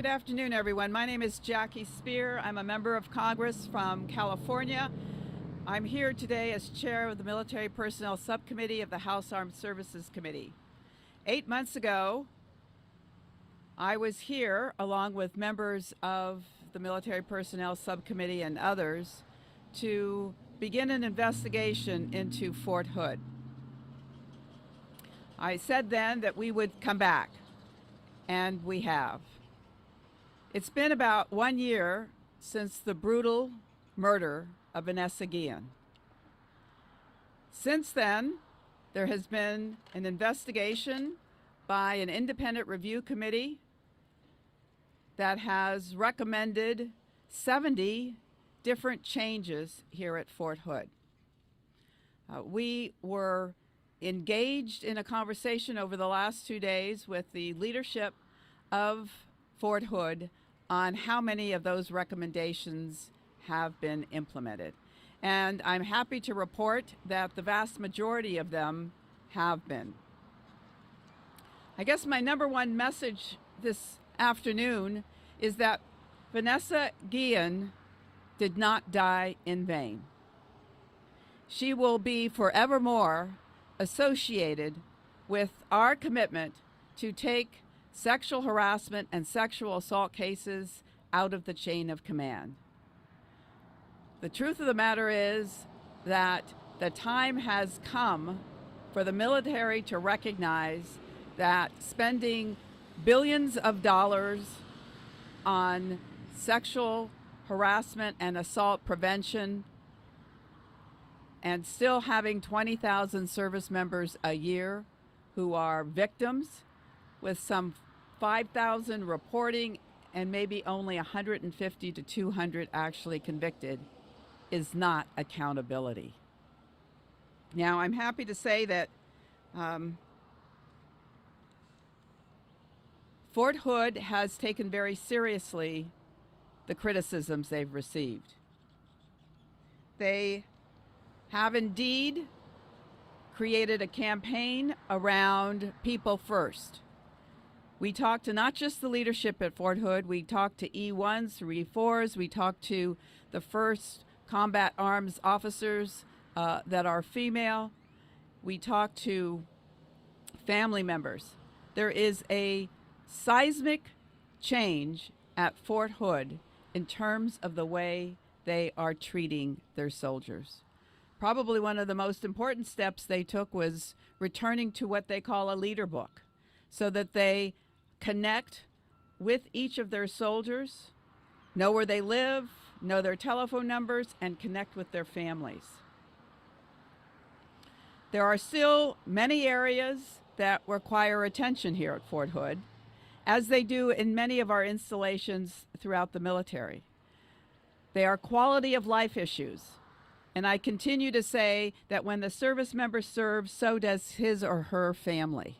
Good afternoon, everyone. My name is Jackie Spear. I'm a member of Congress from California. I'm here today as chair of the Military Personnel Subcommittee of the House Armed Services Committee. 8 months ago, I was here along with members of the Military Personnel Subcommittee and others to begin an investigation into Fort Hood. I said then that we would come back, and we have. It's been about 1 year since the brutal murder of Vanessa Guillen. Since then, there has been an investigation by an independent review committee that has recommended 70 different changes here at Fort Hood. We were engaged in a conversation over the last 2 days with the leadership of Fort Hood on how many of those recommendations have been implemented. And I'm happy to report that the vast majority of them have been. I guess my number one message this afternoon is that Vanessa Guillen did not die in vain. She will be forevermore associated with our commitment to take sexual harassment and sexual assault cases out of the chain of command. The truth of the matter is that the time has come for the military to recognize that spending billions of dollars on sexual harassment and assault prevention and still having 20,000 service members a year who are victims, with some 5,000 reporting and maybe only 150 to 200 actually convicted, is not accountability. Now, I'm happy to say that Fort Hood has taken very seriously the criticisms they've received. They have indeed created a campaign around people first. We talked to not just the leadership at Fort Hood, we talked to E1s, E4s, we talked to the first combat arms officers that are female. We talked to family members. There is a seismic change at Fort Hood in terms of the way they are treating their soldiers. Probably one of the most important steps they took was returning to what they call a leader book, so that they connect with each of their soldiers, know where they live, know their telephone numbers, and connect with their families. There are still many areas that require attention here at Fort Hood, as they do in many of our installations throughout the military. They are quality of life issues. And I continue to say that when the service member serves, so does his or her family.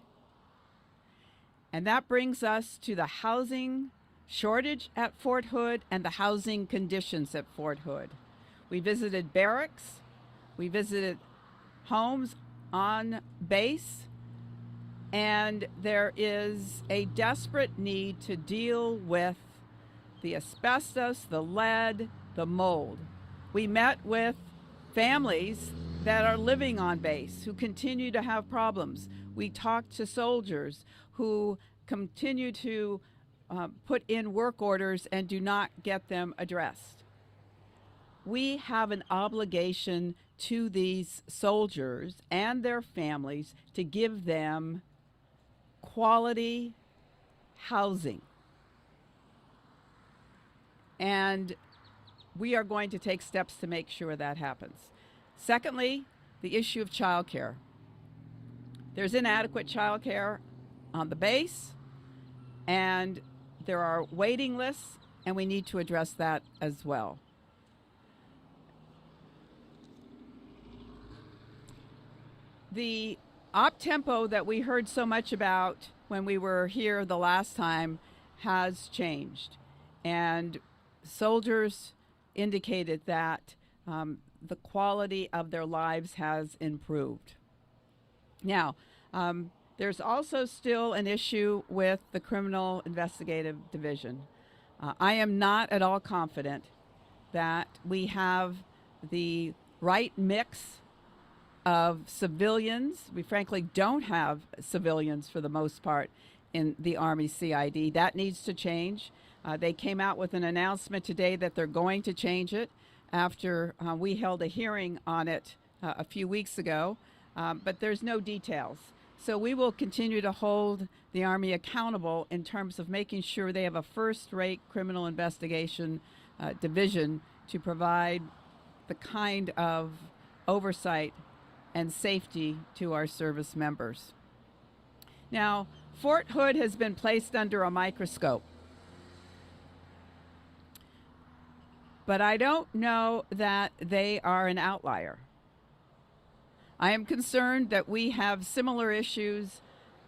And that brings us to the housing shortage at Fort Hood and the housing conditions at Fort Hood. We visited barracks, we visited homes on base, and there is a desperate need to deal with the asbestos, the lead, the mold. We met with families that are living on base who continue to have problems. We talked to soldiers who continue to put in work orders and do not get them addressed. We have an obligation to these soldiers and their families to give them quality housing. And we are going to take steps to make sure that happens. Secondly, the issue of childcare. There's inadequate childcare on the base, and there are waiting lists, and we need to address that as well. The op-tempo that we heard so much about when we were here the last time has changed, and soldiers indicated that the quality of their lives has improved. Now, there's also still an issue with the Criminal Investigative Division. I am not at all confident that we have the right mix of civilians. We frankly don't have civilians for the most part in the Army CID. That needs to change. They came out with an announcement today that they're going to change it after we held a hearing on it a few weeks ago, but there's no details. So we will continue to hold the Army accountable in terms of making sure they have a first-rate criminal investigation division to provide the kind of oversight and safety to our service members. Now, Fort Hood has been placed under a microscope, but I don't know that they are an outlier. I am concerned that we have similar issues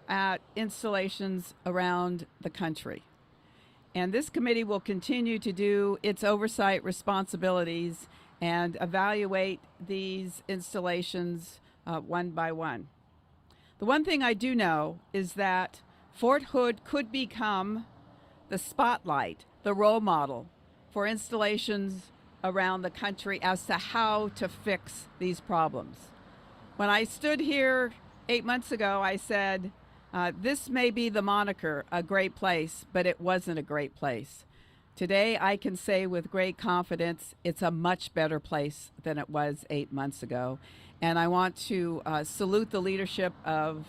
at installations around the country. And this committee will continue to do its oversight responsibilities and evaluate these installations one by one. The one thing I do know is that Fort Hood could become the spotlight, the role model for installations around the country as to how to fix these problems. When I stood here 8 months ago, I said, this may be the moniker, a great place, but it wasn't a great place. Today, I can say with great confidence, it's a much better place than it was 8 months ago. And I want to salute the leadership of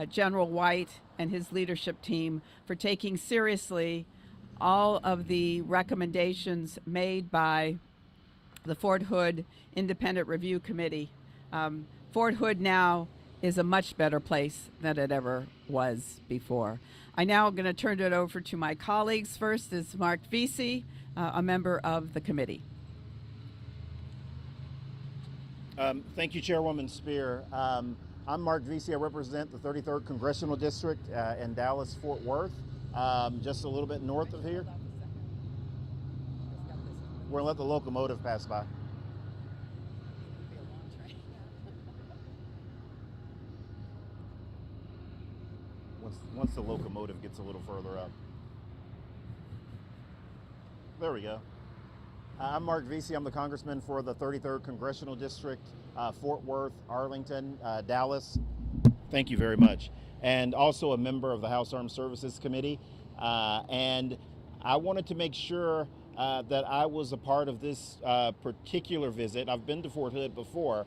General White and his leadership team for taking seriously all of the recommendations made by the Fort Hood Independent Review Committee. Fort Hood now is a much better place than it ever was before. I now am going to turn it over to my colleagues. First is Mark Vesey, a member of the committee. Thank you, Chairwoman Spear. I'm Mark Vesey. I represent the 33rd Congressional District in Dallas-Fort Worth, just a little bit north of here. We're going to let the locomotive pass by. Once the locomotive gets a little further up. There we go. I'm Mark Vesey. I'm the congressman for the 33rd Congressional District, Fort Worth, Arlington, Dallas. Thank you very much. And also a member of the House Armed Services Committee. And I wanted to make sure that I was a part of this particular visit. I've been to Fort Hood before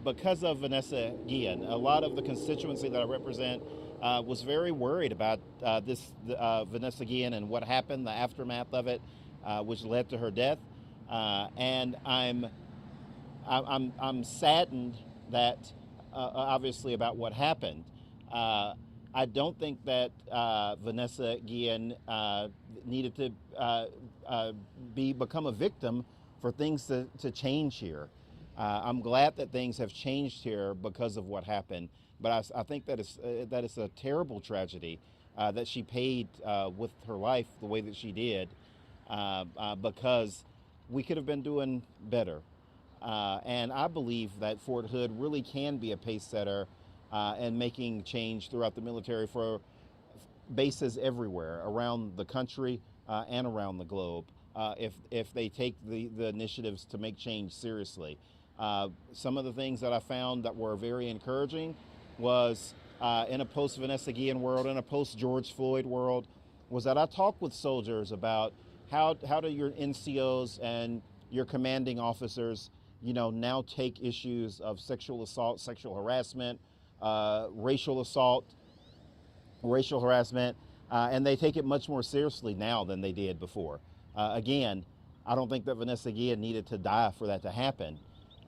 because of Vanessa Guillen. A lot of the constituency that I represent was very worried about Vanessa Guillen and what happened, the aftermath of it, which led to her death. And I'm saddened that obviously about what happened. I don't think that Vanessa Guillen needed to become a victim for things to change here. I'm glad that things have changed here because of what happened, but I think that it's a terrible tragedy that she paid with her life the way that she did, because we could have been doing better. And I believe that Fort Hood really can be a pace setter and making change throughout the military for bases everywhere around the country and around the globe if they take the initiatives to make change seriously. Some of the things that I found that were very encouraging was in a post-Vanessa Guillen world, in a post-George Floyd world, was that I talked with soldiers about how do your NCOs and your commanding officers, now take issues of sexual assault, sexual harassment, racial assault, racial harassment, and they take it much more seriously now than they did before. Again, I don't think that Vanessa Guillen needed to die for that to happen.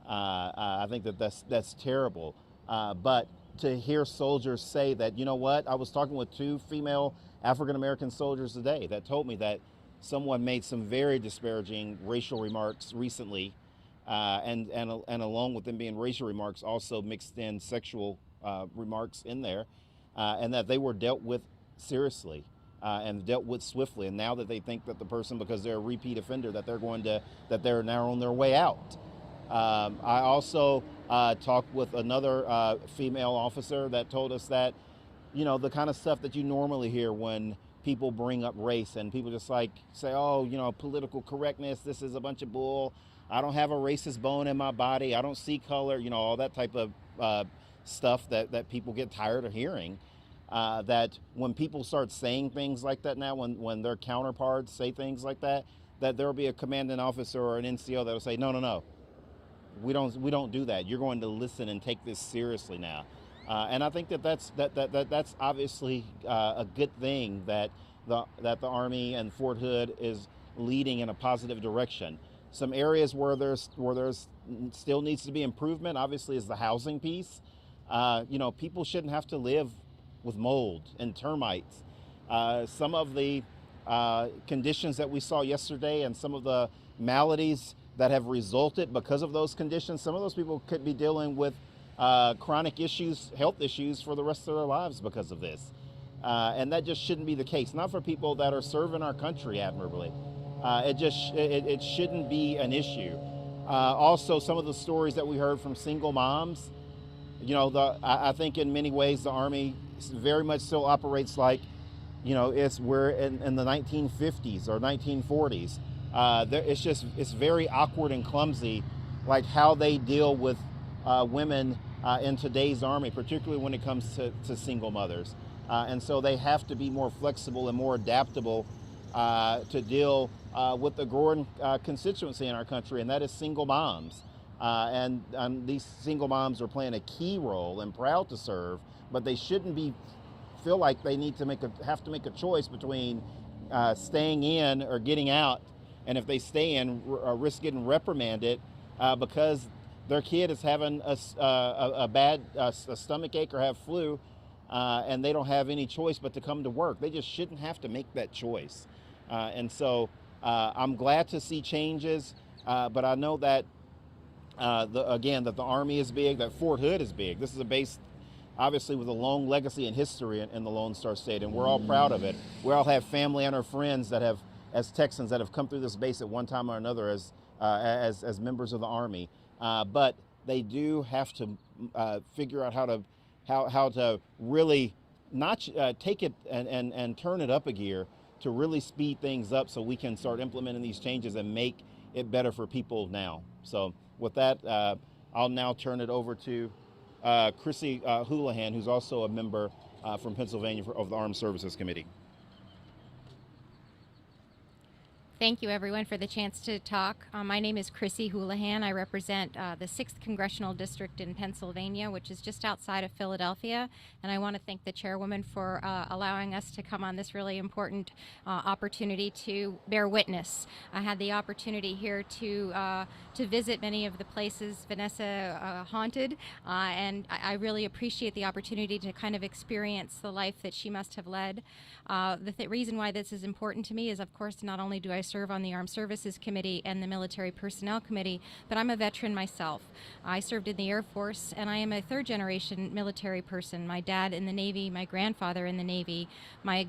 I think that's terrible. But to hear soldiers say that, you know what, I was talking with 2 female African-American soldiers today that told me that someone made some very disparaging racial remarks recently, and along with them being racial remarks, also mixed in sexual remarks in there, and that they were dealt with seriously and dealt with swiftly. And now that they think that the person, because they're a repeat offender, that they're now on their way out. I also talked with another female officer that told us that, the kind of stuff that you normally hear when people bring up race, and people just like say, oh, you know, political correctness, this is a bunch of bull. I don't have a racist bone in my body. I don't see color, you know, all that type of stuff that people get tired of hearing. That when people start saying things like that now, when their counterparts say things like that there'll be a commanding officer or an NCO that'll say, no, no, no, we don't do that. You're going to listen and take this seriously now. And I think that's obviously a good thing that the Army and Fort Hood is leading in a positive direction. Some areas where there's still needs to be improvement, obviously, is the housing piece. You know, people shouldn't have to live with mold and termites. Some of the conditions that we saw yesterday and some of the maladies that have resulted because of those conditions, some of those people could be dealing with chronic issues, health issues for the rest of their lives because of this. And that just shouldn't be the case, not for people that are serving our country admirably. It shouldn't be an issue. Also, some of the stories that we heard from single moms, you know, I think in many ways the Army very much still operates like, you know, we're in the 1950s or 1940s. It's very awkward and clumsy, like how they deal with women in today's Army, particularly when it comes to single mothers. And so they have to be more flexible and more adaptable to deal with the growing constituency in our country, and that is single moms. And these single moms are playing a key role and proud to serve, but they shouldn't feel like they need to have to make a choice between staying in or getting out, and if they stay in, risk getting reprimanded because their kid is having a bad stomach ache or have flu, and they don't have any choice but to come to work. They just shouldn't have to make that choice. And so I'm glad to see changes, but I know that that the Army is big, that Fort Hood is big. This is a base, obviously, with a long legacy and history in the Lone Star State, and we're all proud of it. We all have family and our friends that have, as Texans, that have come through this base at one time or another as members of the Army. But they do have to figure out how to really not take it and turn it up a gear to really speed things up so we can start implementing these changes and make it better for people now. So with that, I'll now turn it over to Chrissy Houlihan, who's also a member from Pennsylvania of the Armed Services Committee. Thank you, everyone, for the chance to talk. My name is Chrissy Houlihan. I represent the 6th Congressional District in Pennsylvania, which is just outside of Philadelphia. And I want to thank the chairwoman for allowing us to come on this really important opportunity to bear witness. I had the opportunity here to visit many of the places Vanessa haunted, and I really appreciate the opportunity to kind of experience the life that she must have led. The reason why this is important to me is, of course, not only do I serve on the Armed Services Committee and the Military Personnel Committee, but I'm a veteran myself. I served in the Air Force, and I am a third-generation military person. My dad in the Navy, my grandfather in the Navy, my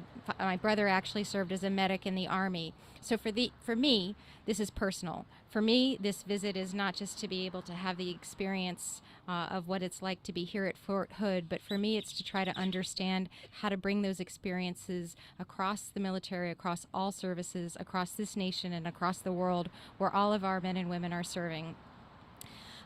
brother actually served as a medic in the Army. So for me, this is personal. For me, this visit is not just to be able to have the experience of what it's like to be here at Fort Hood, but for me, it's to try to understand how to bring those experiences across the military, across all services, across this nation and across the world where all of our men and women are serving.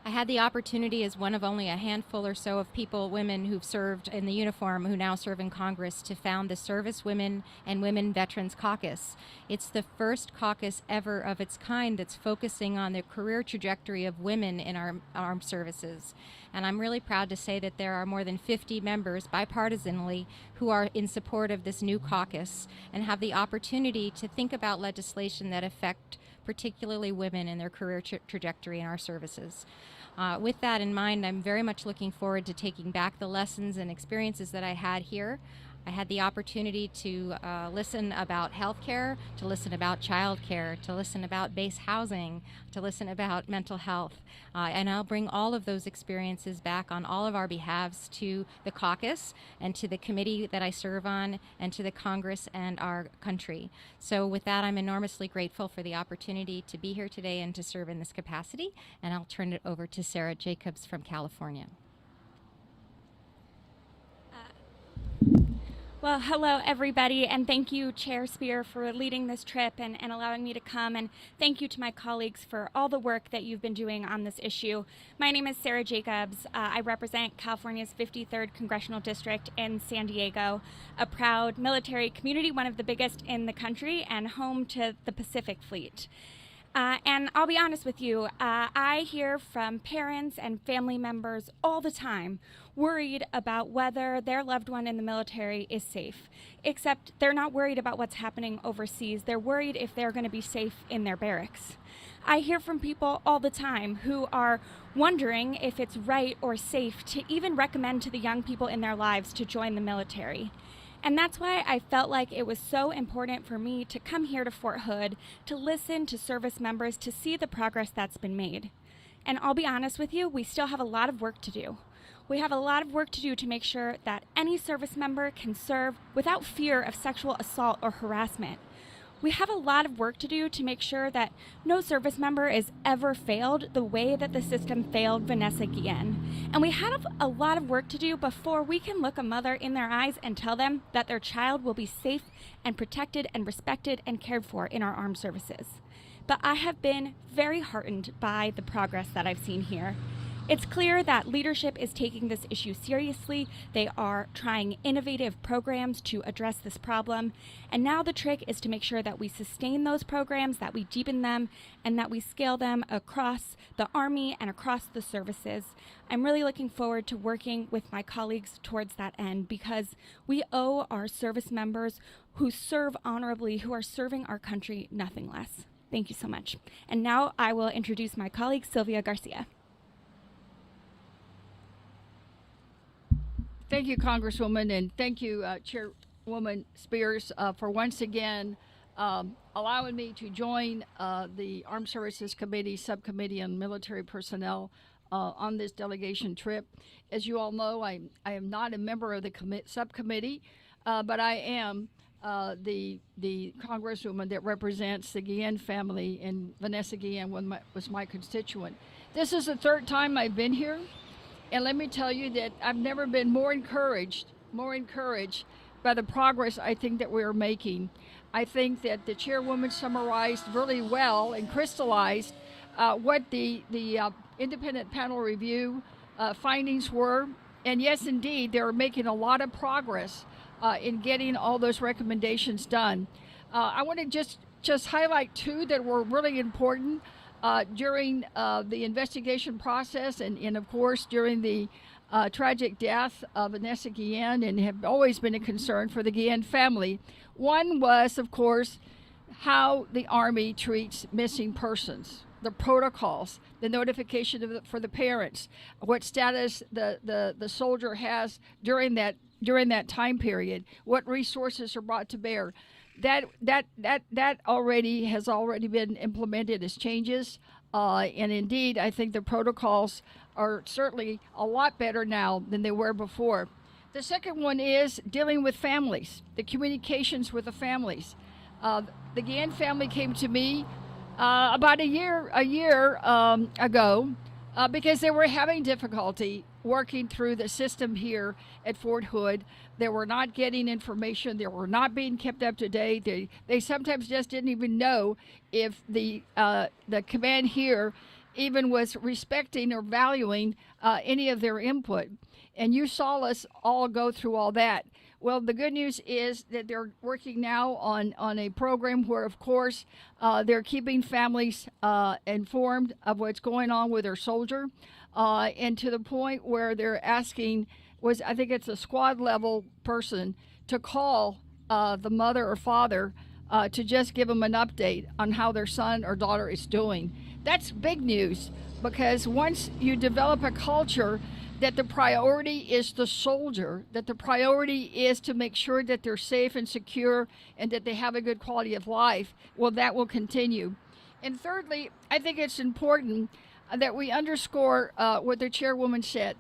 I had the opportunity as one of only a handful or so of women who've served in the uniform who now serve in Congress, to found the Service Women and Women Veterans Caucus. It's the first caucus ever of its kind that's focusing on the career trajectory of women in our armed services. And I'm really proud to say that there are more than 50 members, bipartisanly, who are in support of this new caucus and have the opportunity to think about legislation that affect particularly women in their career trajectory in our services. With that in mind, I'm very much looking forward to taking back the lessons and experiences that I had here. I had the opportunity to listen about healthcare, to listen about childcare, to listen about base housing, to listen about mental health. And I'll bring all of those experiences back on all of our behalves to the caucus and to the committee that I serve on and to the Congress and our country. So with that, I'm enormously grateful for the opportunity to be here today and to serve in this capacity. And I'll turn it over to Sarah Jacobs from California. Well, hello, everybody, and thank you, Chair Spear, for leading this trip and allowing me to come, and thank you to my colleagues for all the work that you've been doing on this issue. My name is Sarah Jacobs. I represent California's 53rd Congressional District in San Diego, a proud military community, one of the biggest in the country, and home to the Pacific Fleet. And I'll be honest with you, I hear from parents and family members all the time worried about whether their loved one in the military is safe, except they're not worried about what's happening overseas. They're worried if they're going to be safe in their barracks. I hear from people all the time who are wondering if it's right or safe to even recommend to the young people in their lives to join the military. And that's why I felt like it was so important for me to come here to Fort Hood, to listen to service members, to see the progress that's been made. And I'll be honest with you, we still have a lot of work to do. We have a lot of work to do to make sure that any service member can serve without fear of sexual assault or harassment. We have a lot of work to do to make sure that no service member is ever failed the way that the system failed Vanessa Guillen. And we have a lot of work to do before we can look a mother in their eyes and tell them that their child will be safe and protected and respected and cared for in our armed services. But I have been very heartened by the progress that I've seen here. It's clear that leadership is taking this issue seriously. They are trying innovative programs to address this problem. And now the trick is to make sure that we sustain those programs, that we deepen them, and that we scale them across the Army and across the services. I'm really looking forward to working with my colleagues towards that end, because we owe our service members who serve honorably, who are serving our country, nothing less. Thank you so much. And now I will introduce my colleague, Sylvia Garcia. Thank you, Congresswoman, and thank you, Chairwoman Spears, for once again allowing me to join the Armed Services Committee Subcommittee on Military Personnel on this delegation trip. As you all know, I am not a member of the subcommittee, but I am the Congresswoman that represents the Guillen family, and Vanessa Guillen was my constituent. This is the third time I've been here. And let me tell you that I've never been more encouraged by the progress I think that we're making. I think that the chairwoman summarized really well and crystallized what the independent panel review findings were. And yes, indeed, they're making a lot of progress in getting all those recommendations done. I want to just highlight two that were really important. During the investigation process and of course, during the tragic death of Vanessa Guillen, and have always been a concern for the Guillen family. One was, of course, how the Army treats missing persons, the protocols, the notification for the parents, what status the soldier has during that time period, what resources are brought to bear. That already has been implemented as changes, and indeed, I think the protocols are certainly a lot better now than they were before. The second one is dealing with families, the communications with the families. The Guillen family came to me about a year ago because they were having difficulty working through the system here at Fort Hood. They were not getting information. They were not being kept up to date. They sometimes just didn't even know if the command here even was respecting or valuing any of their input. And you saw us all go through all that. Well, the good news is that they're working now on a program where, of course, they're keeping families informed of what's going on with their soldier, and to the point where they're asking, I think it's a squad level person, to call the mother or father to just give them an update on how their son or daughter is doing. That's big news, because once you develop a culture that the priority is the soldier, that the priority is to make sure that they're safe and secure and that they have a good quality of life, well, that will continue. And thirdly, I think it's important that we underscore what the chairwoman said.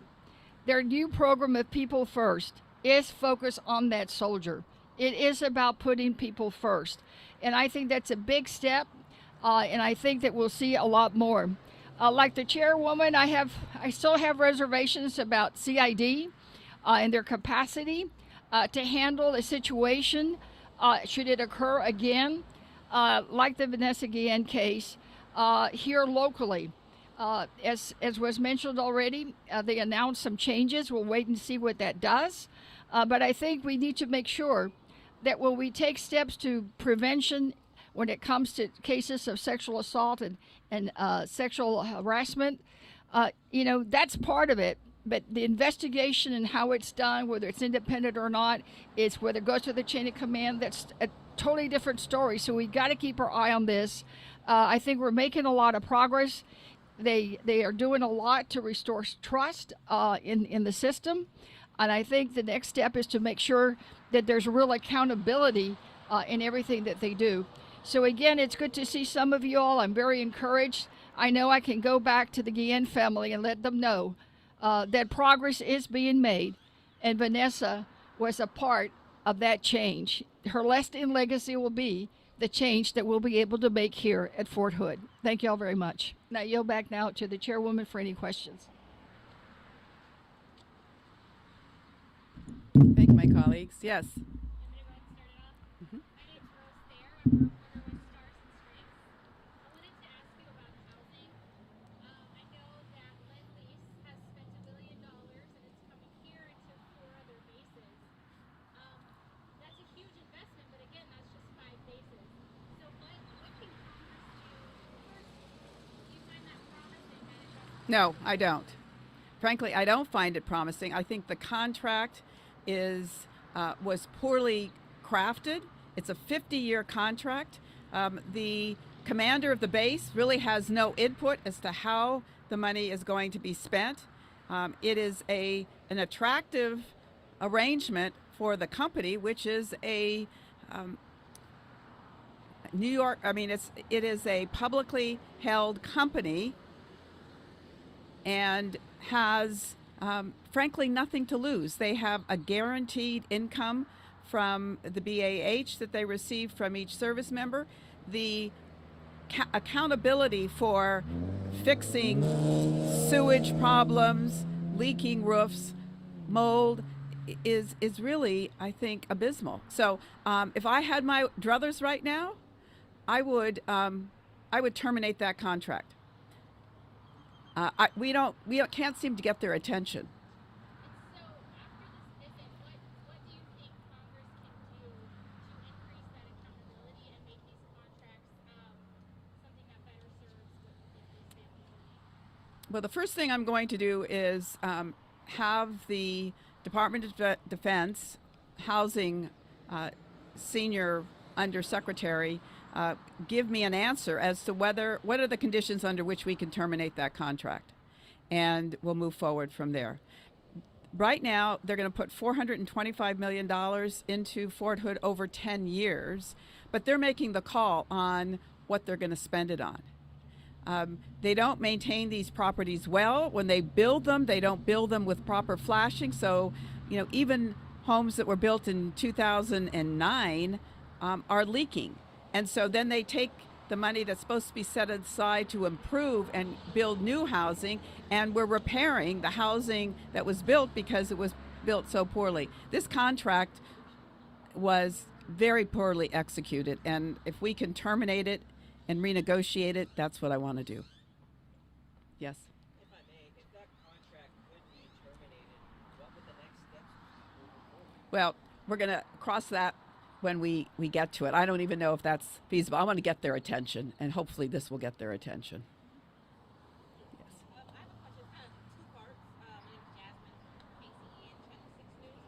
Their new program of People First is focused on that soldier. It is about putting people first. And I think that's a big step, and I think that we'll see a lot more. Like the chairwoman, I still have reservations about CID and their capacity. to handle a situation should it occur again, like the Vanessa Guillen case, here locally. As was mentioned already, they announced some changes. We'll wait and see what that does. But I think we need to make sure that when we take steps to prevention, when it comes to cases of sexual assault and sexual harassment, that's part of it. But the investigation and how it's done, whether it's independent or not, is whether it goes to the chain of command. That's a totally different story. So we got to keep our eye on this. I think we're making a lot of progress. They are doing a lot to restore trust in the system. And I think the next step is to make sure that there's real accountability in everything that they do. So again, it's good to see some of you all. I'm very encouraged. I know I can go back to the Guillen family and let them know that progress is being made, and Vanessa was a part of that change. Her lasting legacy will be the change that we'll be able to make here at Fort Hood. Thank you all very much. Now yield back now to the chairwoman for any questions. Thank you, my colleagues. Yes. No, I don't. Frankly, I don't find it promising. I think the contract was poorly crafted. It's a 50-year contract. The commander of the base really has no input as to how the money is going to be spent. It is an attractive arrangement for the company, which is a New York. I mean, it is a publicly held company and has, frankly, nothing to lose. They have a guaranteed income from the BAH that they receive from each service member. The accountability for fixing sewage problems, leaking roofs, mold is really, I think, abysmal. So if I had my druthers right now, I would terminate that contract. We can't seem to get their attention. So after this visit, what do you think Congress can do to increase that accountability and make these contracts something that better serves what these families need? Well, the first thing I'm going to do is have the Department of Defense Housing Senior Undersecretary give me an answer as to what are the conditions under which we can terminate that contract, and we'll move forward from there. Right now, they're going to put $425 million into Fort Hood over 10 years, but they're making the call on what they're going to spend it on. They don't maintain these properties well. When they build them, they don't build them with proper flashing. So, even homes that were built in 2009 are leaking. And so then they take the money that's supposed to be set aside to improve and build new housing, and we're repairing the housing that was built because it was built so poorly. This contract was very poorly executed, and if we can terminate it and renegotiate it, that's what I want to do. Yes? If I may, if that contract could be terminated, what would the next steps be moving forward? Well, we're going to cross that when we get to it. I don't even know if that's feasible. I want to get their attention, and hopefully this will get their attention. Yes. I have a question, kind of two parts. My name is Jasmine from KCE and Channel 6 News.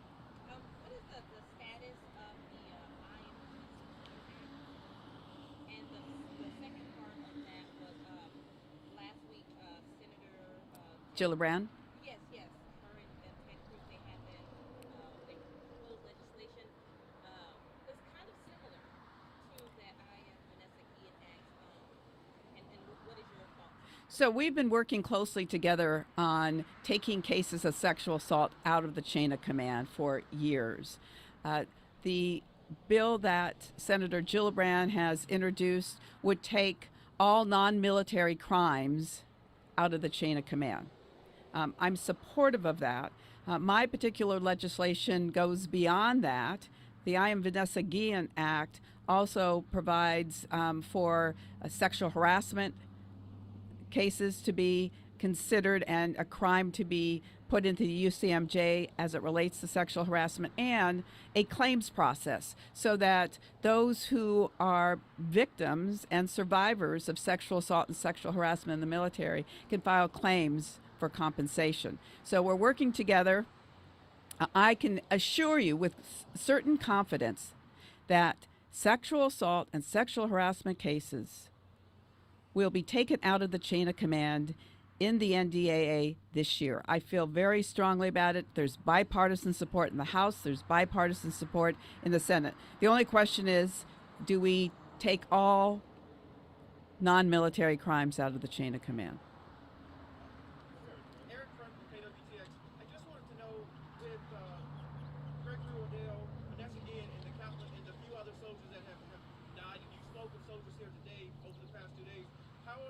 What is the status of the Lion and the second part of that was last week, Senator Gillibrand? Yes, her and Ted Cruz, they had that they proposed legislation. It's kind of similar to that Vanessa Guillen Act. And what is your thoughts? So we've been working closely together on taking cases of sexual assault out of the chain of command for years. The bill that Senator Gillibrand has introduced would take all non-military crimes out of the chain of command. I'm supportive of that. My particular legislation goes beyond that. The I Am Vanessa Guillen Act also provides for sexual harassment cases to be considered and a crime to be put into the UCMJ as it relates to sexual harassment, and a claims process so that those who are victims and survivors of sexual assault and sexual harassment in the military can file claims for compensation. So we're working together. I can assure you with certain confidence that sexual assault and sexual harassment cases will be taken out of the chain of command in the NDAA this year. I feel very strongly about it. There's bipartisan support in the House. There's bipartisan support in the Senate. The only question is, do we take all non-military crimes out of the chain of command? Eric from KWTX. I just wanted to know, with Gregory Ordell, Vanessa Guillen, and the few other soldiers that have died, and you spoke with soldiers here today over the past 2 days, how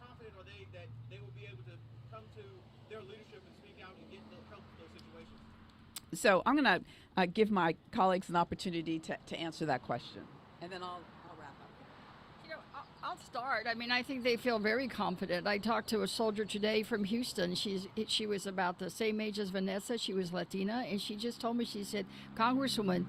confident are they that they will be able to come to their leadership and speak out and get help in those situations? So I'm going to give my colleagues an opportunity to answer that question, and then I'll wrap up. You know, I'll start. I mean, I think they feel very confident. I talked to a soldier today from Houston. She was about the same age as Vanessa. She was Latina, and she just told me, she said, Congresswoman,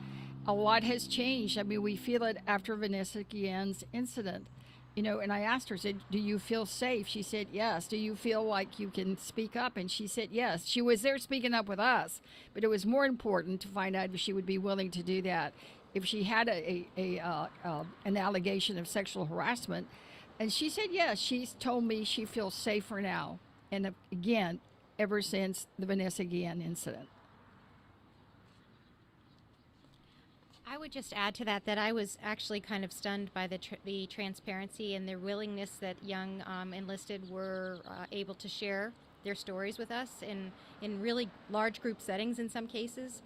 a lot has changed. I mean, we feel it after Vanessa Guillen's incident. You know, and I asked her, said, do you feel safe? She said, yes. Do you feel like you can speak up? And she said, yes. She was there speaking up with us, but it was more important to find out if she would be willing to do that if she had an allegation of sexual harassment. And she said, yes. She's told me she feels safer now. And again, ever since the Vanessa Guillen incident. I would just add to that I was actually kind of stunned by the transparency and their willingness that young enlisted were able to share their stories with us in really large group settings in some cases.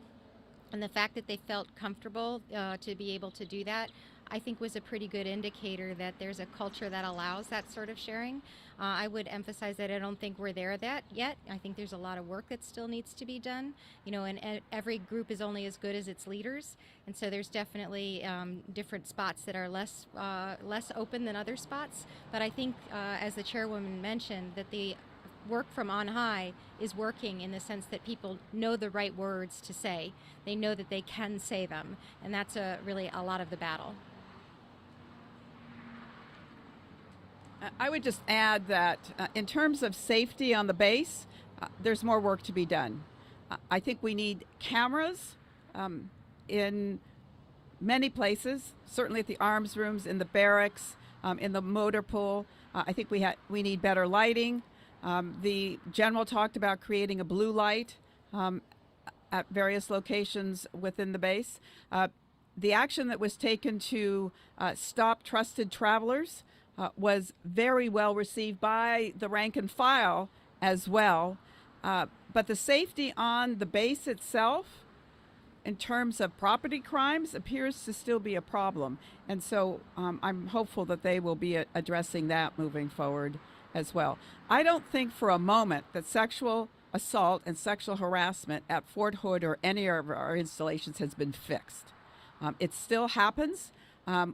And the fact that they felt comfortable to be able to do that, I think, was a pretty good indicator that there's a culture that allows that sort of sharing. I would emphasize that I don't think we're there yet. I think there's a lot of work that still needs to be done. You know, and every group is only as good as its leaders, and so there's definitely different spots that are less open than other spots. But I think, as the chairwoman mentioned, that the work from on high is working in the sense that people know the right words to say. They know that they can say them, and that's really a lot of the battle. I would just add that in terms of safety on the base, there's more work to be done. I think we need cameras in many places, certainly at the arms rooms, in the barracks, in the motor pool. I think we need better lighting. The general talked about creating a blue light at various locations within the base. The action that was taken to stop trusted travelers was very well received by the rank and file as well. But the safety on the base itself, in terms of property crimes, appears to still be a problem. And so I'm hopeful that they will be addressing that moving forward as well. I don't think for a moment that sexual assault and sexual harassment at Fort Hood or any of our installations has been fixed. It still happens.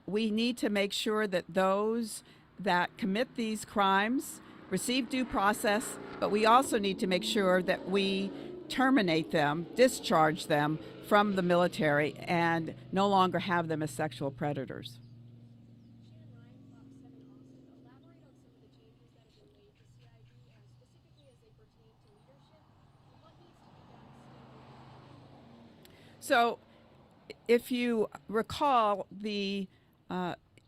We need to make sure that those that commit these crimes receive due process, but we also need to make sure that we terminate them, discharge them from the military, and no longer have them as sexual predators. So, if you recall, the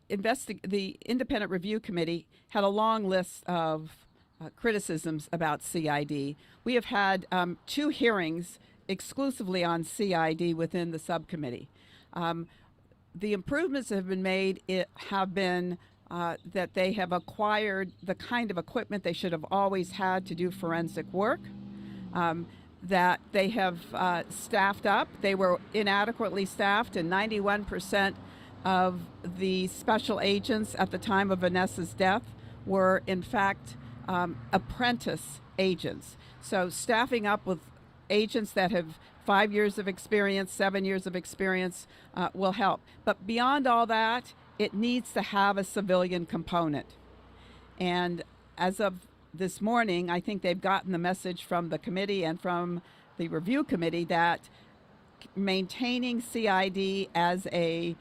Independent Review Committee had a long list of criticisms about CID. We have had 2 hearings exclusively on CID within the subcommittee. The improvements that have been made have been that they have acquired the kind of equipment they should have always had to do forensic work. That they have staffed up. They were inadequately staffed, and 91% of the special agents at the time of Vanessa's death were, in fact, apprentice agents. So staffing up with agents that have 5 years of experience, 7 years of experience will help. But beyond all that, it needs to have a civilian component. And as of this morning, I think they've gotten the message from the committee and from the review committee that maintaining CID as a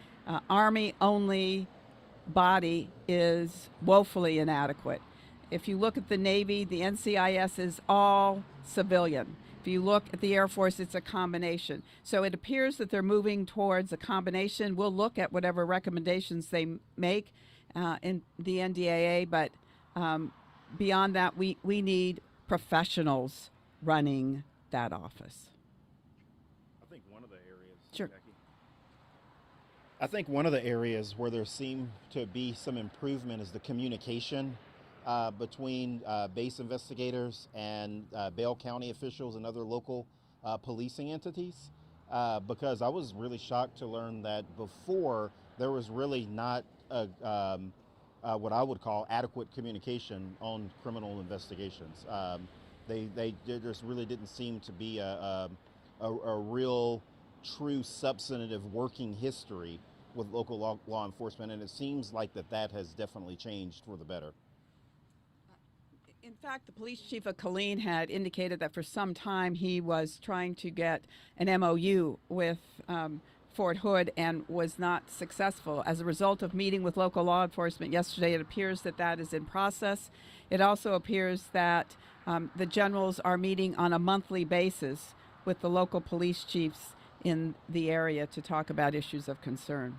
Army-only body is woefully inadequate. If you look at the Navy, the NCIS is all civilian. If you look at the Air Force, it's a combination. So it appears that they're moving towards a combination. We'll look at whatever recommendations they make in the NDAA, but beyond that, we need professionals running that office. I think one of the areas, Sure. Jackie, I think one of the areas where there seemed to be some improvement is the communication between base investigators and Bale County officials and other local policing entities. Because I was really shocked to learn that before there was really not what I would call adequate communication on criminal investigations. There just really didn't seem to be a real, true, substantive working history with local law enforcement, and it seems like that has definitely changed for the better. In fact, the police chief of Killeen had indicated that for some time he was trying to get an MOU with Fort Hood and was not successful. As a result of meeting with local law enforcement yesterday, it appears that that is in process. It also appears that the generals are meeting on a monthly basis with the local police chiefs in the area to talk about issues of concern.